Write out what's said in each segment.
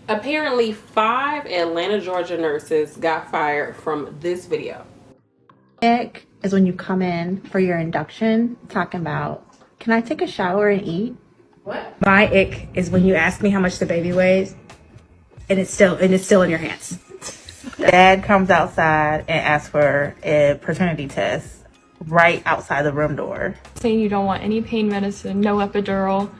Apparently, 5 Atlanta, Georgia nurses got fired from this video. Ick is when you come in for your induction talking about, can I take a shower and eat? What? My ick is when you ask me how much the baby weighs and it's still in your hands. Dad comes outside and asks for a paternity test right outside the room door. Saying you don't want any pain medicine, no epidural,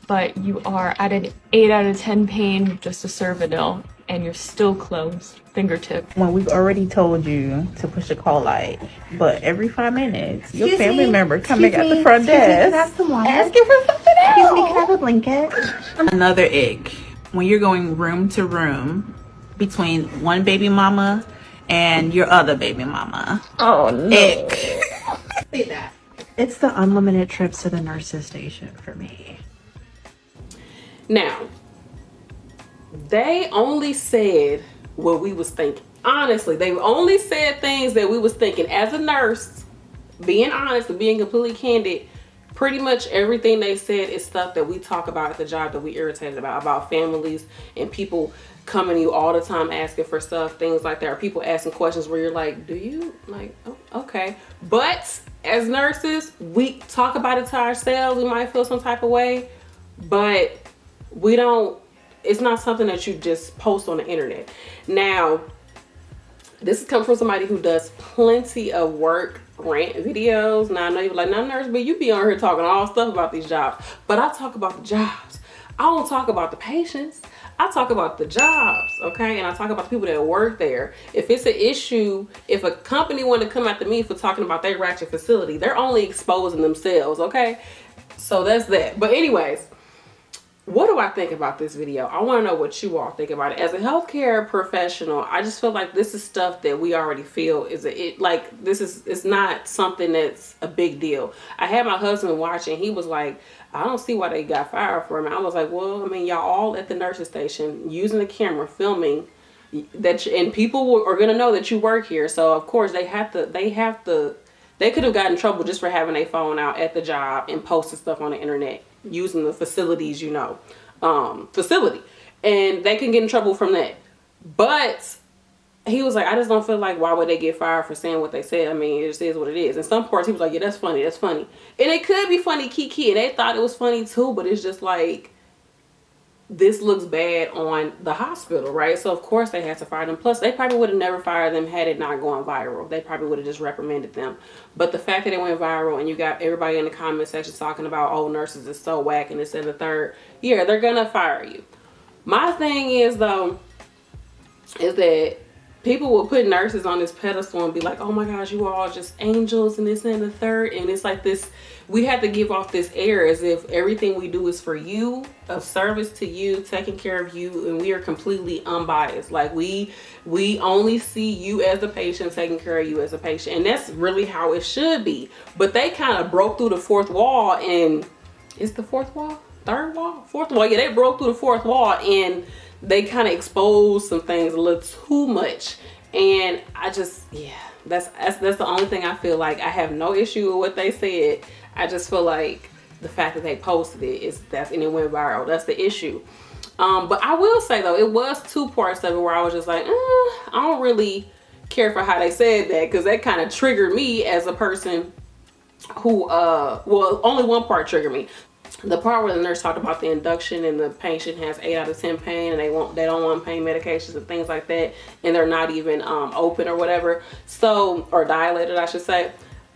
but you are at an 8 out of 10 pain with just a Cervidil, and you're still closed, fingertip. When we've already told you to push the call light, but every 5 minutes, your family member coming at the front desk asking for something else. Excuse me, can I have a blanket? Another ick, when you're going room to room between one baby mama and your other baby mama. Oh no. Ick. See that? It's the unlimited trips to the nurse's station for me. Now, they only said what we was thinking. Honestly, they only said things that we was thinking. As a nurse, being honest and being completely candid, pretty much everything they said is stuff that we talk about at the job that we irritated about families and people coming to you all the time asking for stuff, things like that, or people asking questions where you're like, do you, like, oh, okay. But as nurses, we talk about it to ourselves. We might feel some type of way, but we don't, it's not something that you just post on the internet. Now, this is coming from somebody who does plenty of work rant videos. Now I know you're like, now nurse, but you be on here talking all stuff about these jobs. But I talk about the jobs. I don't talk about the patients. I talk about the jobs, okay? And I talk about the people that work there. If it's an issue, if a company want to come after me for talking about their ratchet facility, they're only exposing themselves, okay? So that's that. But anyways, what do I think about this video? I want to know what you all think about it. As a healthcare professional, I just feel like this is stuff that we already feel is it's not something that's a big deal. I had my husband watching. He was like, I don't see why they got fired for him. I was like, well, I mean, y'all all at the nurse's station using the camera, filming that, and people are gonna know that you work here. So of course they could have gotten in trouble just for having a phone out at the job and posting stuff on the internet using the facilities, facility, and they can get in trouble from that. But he was like, I just don't feel like, why would they get fired for saying what they said? I mean, it just is what it is. And some parts he was like, yeah, that's funny, and it could be funny, kiki, and they thought it was funny too, but it's just like, this looks bad on the hospital, right? So of course they had to fire them. Plus they probably would have never fired them had it not gone viral. They probably would have just reprimanded them. But the fact that it went viral and you got everybody in the comment section talking about, oh, nurses is so whack and this and the third, yeah, they're gonna fire you. My thing is though, is that people will put nurses on this pedestal and be like, oh my gosh, you are all just angels and this and the third. And it's like this, we have to give off this air as if everything we do is for you, of service to you, taking care of you, and we are completely unbiased. Like we only see you as a patient, taking care of you as a patient. And that's really how it should be. But they kind of broke through the fourth wall, and it's the fourth wall? Third wall? Fourth wall? Yeah, they broke through the fourth wall and they kind of exposed some things a little too much. And I just, yeah, that's the only thing I feel like. I have no issue with what they said. I just feel like the fact that they posted it and it went viral. That's the issue. But I will say though, it was 2 parts of it where I was just like, I don't really care for how they said that, because that kind of triggered me as a person who, well, only one part triggered me. The part where the nurse talked about the induction and the patient has 8 out of 10 pain and they don't want pain medications and things like that, and they're not even open or whatever, so, or dilated I should say.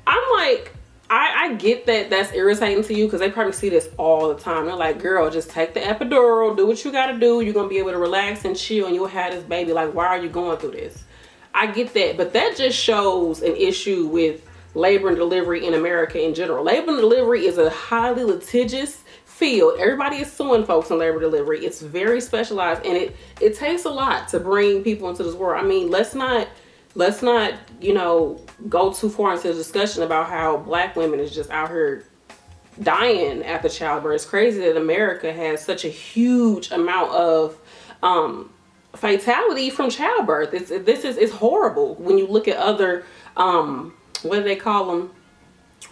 I'm like, I get that that's irritating to you because they probably see this all the time. They're like, girl, just take the epidural, do what you gotta do, you're gonna be able to relax and chill and you'll have this baby. Like, why are you going through this? I get that, but that just shows an issue with labor and delivery in America in general. Labor and delivery is a highly litigious field. Everybody is suing folks in labor delivery. It's very specialized, and it takes a lot to bring people into this world. I mean, let's not go too far into the discussion about how black women is just out here dying after childbirth. It's crazy that America has such a huge amount of fatality from childbirth. It's horrible when you look at other what do they call them,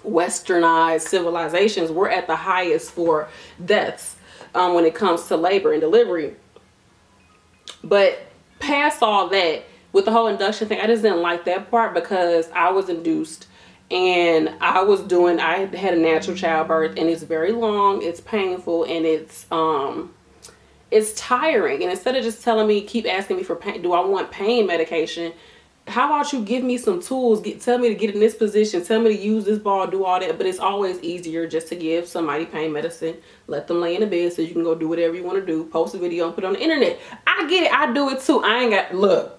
westernized civilizations. We're at the highest for deaths when it comes to labor and delivery. But past all that, with the whole induction thing, I just didn't like that part because I was induced and I had a natural childbirth, and it's very long, it's painful, and it's tiring. And instead of just telling me, keep asking me for pain, do I want pain medication? How about you give me some tools, tell me to get in this position, tell me to use this ball, do all that. But it's always easier just to give somebody pain medicine, let them lay in the bed so you can go do whatever you want to do, post a video and put it on the internet. I get it, I do it too. I ain't got, look,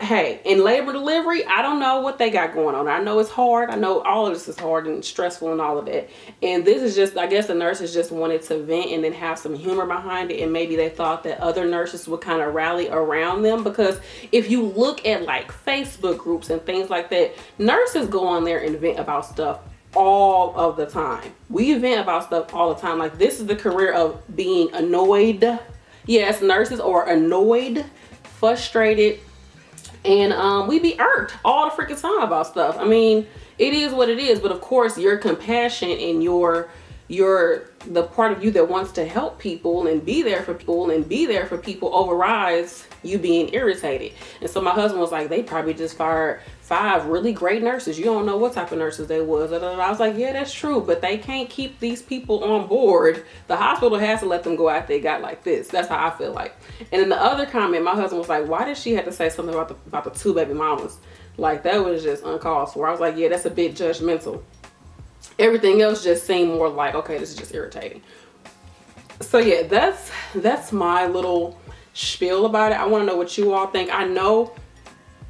hey, in labor delivery, I don't know what they got going on. I know it's hard. I know all of this is hard and stressful and all of that. And this is just, I guess the nurses just wanted to vent and then have some humor behind it. And maybe they thought that other nurses would kind of rally around them. Because if you look at like Facebook groups and things like that, nurses go on there and vent about stuff all of the time. We vent about stuff all the time. Like, this is the career of being annoyed. Yes, nurses are annoyed, frustrated, and we be irked all the freaking time about stuff. I mean, it is what it is, but of course your compassion and your the part of you that wants to help people and be there for people overrides you being irritated. And so my husband was like, they probably just fired 5 really great nurses. You don't know what type of nurses they was. I was like, yeah, that's true, but they can't keep these people on board. The hospital has to let them go after they got like this. That's how I feel like. And in the other comment, my husband was like, why did she have to say something about the 2 baby mamas? Like, that was just uncalled for. I was like, yeah, that's a bit judgmental. Everything else just seemed more like, okay, this is just irritating. So yeah, that's my little spiel about it. I want to know what you all think. I know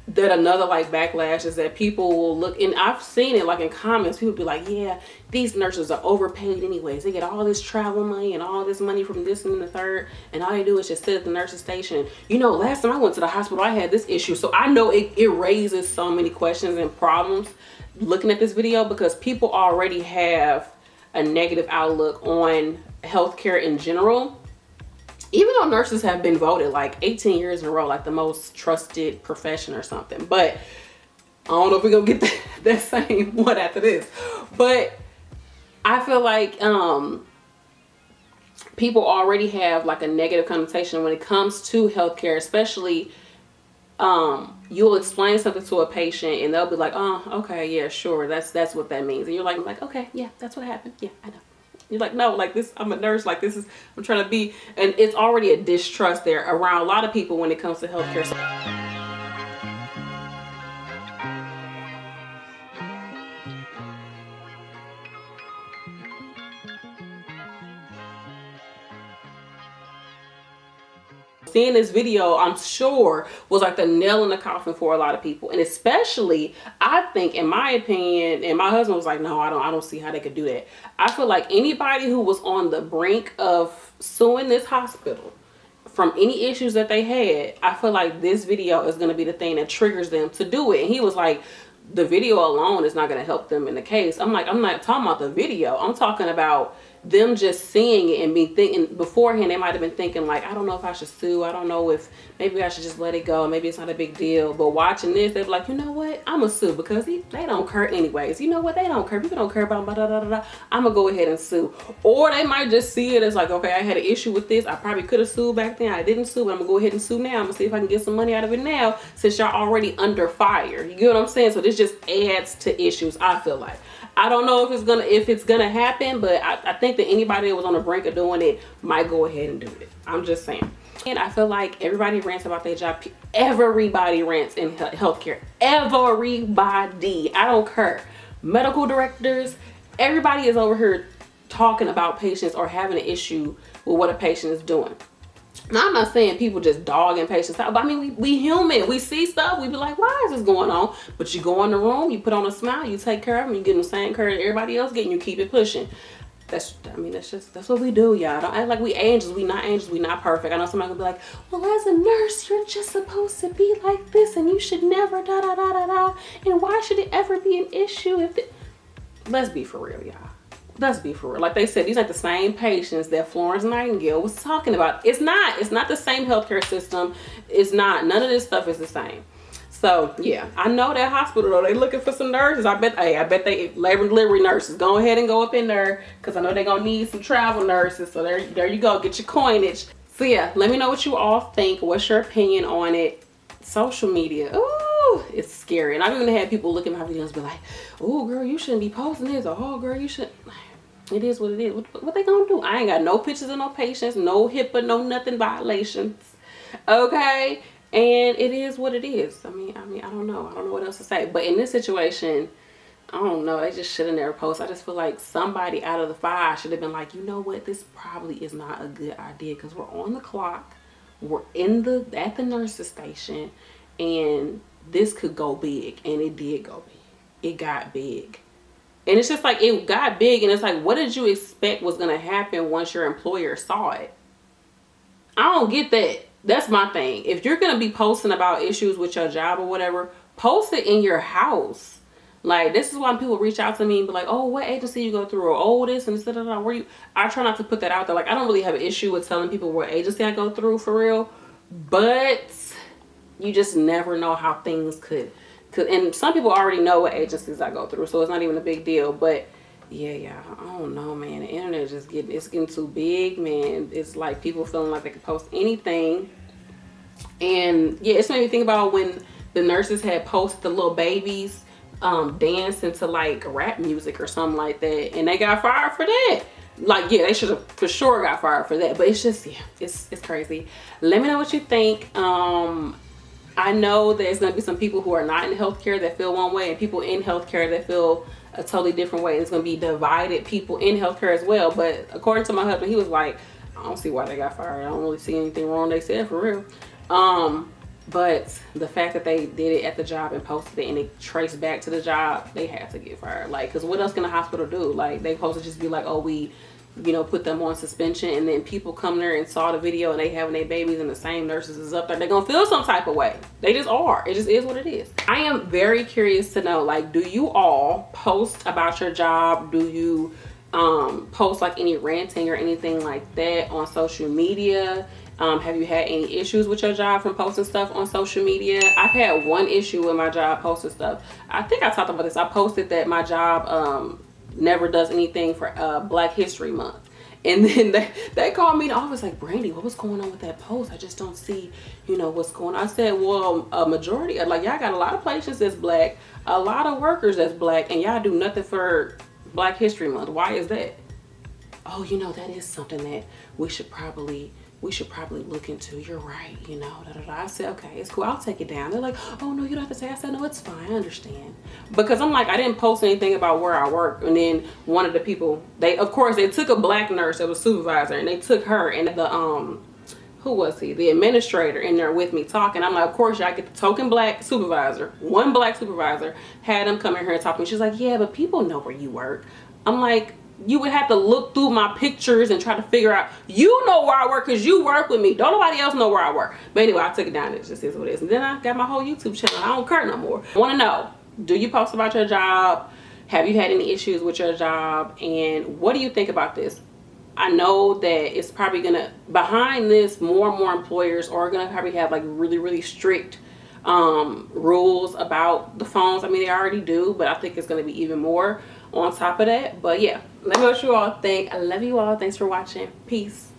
that another like backlash is that people will look, and I've seen it like in comments, people be like, yeah, these nurses are overpaid anyways. They get all this travel money and all this money from this and the third, and all they do is just sit at the nurse's station. You know, last time I went to the hospital, I had this issue. So I know it raises so many questions and problems looking at this video, because people already have a negative outlook on healthcare in general. Even though nurses have been voted like 18 years in a row, like the most trusted profession or something. But I don't know if we're gonna get that same one after this. But I feel like people already have like a negative connotation when it comes to healthcare, especially you'll explain something to a patient and they'll be like, oh, okay, yeah, sure, that's what that means. And you're like, okay, yeah, that's what happened. Yeah, I know. You're like, no, like this, I'm a nurse, like this is, I'm trying to be, and it's already a distrust there around a lot of people when it comes to healthcare. Seeing this video, I'm sure, was like the nail in the coffin for a lot of people. And especially, I think, in my opinion, and my husband was like, no, I don't see how they could do that. I feel like anybody who was on the brink of suing this hospital from any issues that they had, I feel like this video is going to be the thing that triggers them to do it. And he was like, the video alone is not going to help them in the case. I'm like, I'm not talking about the video. I'm talking about them just seeing it and be thinking beforehand. They might have been thinking like, I don't know if I should sue. I don't know if maybe I should just let it go. Maybe it's not a big deal. But watching this, they're like, you know what? I'm gonna sue because they don't care anyways. You know what? They don't care. People don't care about da. I'm gonna go ahead and sue. Or they might just see it as like, okay, I had an issue with this. I probably could have sued back then. I didn't sue, but I'm gonna go ahead and sue now. I'm gonna see if I can get some money out of it now since y'all already under fire. You get what I'm saying? So this just adds to issues, I feel like. I don't know if it's gonna happen, but I think that anybody that was on the brink of doing it might go ahead and do it. I'm just saying. And I feel like everybody rants about their job. Everybody rants in healthcare. Everybody. I don't care. Medical directors. Everybody is over here talking about patients or having an issue with what a patient is doing. Now, I'm not saying people just dogging patients out, but I mean, we human. We see stuff. We be like, why is this going on? But you go in the room, you put on a smile, you take care of them, you get them the same care that everybody else getting, you keep it pushing. That's what we do, y'all. Don't act like we angels. We not angels. We not perfect. I know somebody gonna be like, well, as a nurse, you're just supposed to be like this, and you should never da. And why should it ever be an issue if it... Let's be for real, y'all. Let's be for real. Like they said, these are the same patients that Florence Nightingale was talking about. It's not the same healthcare system. It's not. None of this stuff is the same. So yeah, I know that hospital though, they looking for some nurses. I bet they labor and delivery nurses. Go ahead and go up in there, because I know they're gonna need some travel nurses. So there you go, get your coinage. So yeah, let me know what you all think. What's your opinion on it? Social media, ooh, it's scary. And I've even had people look at my videos and be like, oh girl, you shouldn't be posting this, or oh girl, you should. It is what it is. What they gonna do? I ain't got no pictures of no patients, no HIPAA, no nothing violations. Okay, and it is what it is. I mean, I don't know what else to say. But in this situation, I don't know. They just should have never posted. I just feel like somebody out of the 5 should have been like, you know what? This probably is not a good idea because we're on the clock. We're at the nurse's station, and this could go big, and it did go big. It got big. And it's just like, it got big, and it's like, what did you expect was going to happen once your employer saw it? I don't get that. That's my thing. If you're going to be posting about issues with your job or whatever, post it in your house. Like, this is why people reach out to me and be like, oh, what agency you go through? Or, oh, this and this, where you... I try not to put that out there. Like, I don't really have an issue with telling people what agency I go through for real. But you just never know how things could... And some people already know what agencies I go through, so it's not even a big deal. But yeah, I don't know, man. The internet is just getting too big, man. It's like people feeling like they can post anything. And yeah, it's made me think about when the nurses had posted the little babies dancing to like rap music or something like that, and they got fired for that. Like, yeah, they should have for sure got fired for that. But it's just, yeah, it's crazy. Let me know what you think. I know there's going to be some people who are not in healthcare that feel one way, and people in healthcare that feel a totally different way. It's going to be divided people in healthcare as well. But according to my husband, he was like, I don't see why they got fired. I don't really see anything wrong they said, for real. But the fact that they did it at the job and posted it and it traced back to the job, they had to get fired. Like, because what else can a hospital do? Like, they supposed to just be like, oh, we, put them on suspension, and then people come there and saw the video and they having their babies and the same nurses is up there. They're gonna feel some type of way. They just are. It just is what it is. I am very curious to know, like, do you all post about your job? Do you post like any ranting or anything like that on social media? Have you had any issues with your job from posting stuff on social media? I've had one issue with my job posting stuff. I think I talked about this. I posted that my job never does anything for Black History Month. And then they called me in the office like, Brandy, what was going on with that post? I just don't see, what's going on. I said, well, a majority of, like, y'all got a lot of patients that's Black, a lot of workers that's Black, and y'all do nothing for Black History Month. Why is that? Oh, that is something that we should probably look into. You're right, I said, okay, it's cool, I'll take it down. They're like, oh no, you don't have to say. I said, no, it's fine, I understand. Because I'm like, I didn't post anything about where I work. And then one of the people, they took a Black nurse that was supervisor, and they took her and the who was he, the administrator, in there with me talking. I'm like, of course y'all get the token Black supervisor, one Black supervisor, had him come in here and talk to me. She's like, yeah, but people know where you work. I'm like, you would have to look through my pictures and try to figure out, you know where I work because you work with me. Don't nobody else know where I work. But anyway, I took it down. It just is what it is. And then I got my whole YouTube channel. I don't care no more. I want to know, do you post about your job? Have you had any issues with your job? And what do you think about this? I know that it's probably going to, behind this, more and more employers are going to probably have like really, really strict rules about the phones. I mean, they already do, but I think it's going to be even more on top of that. But yeah, let me know what you all think. I love you all. Thanks for watching. Peace.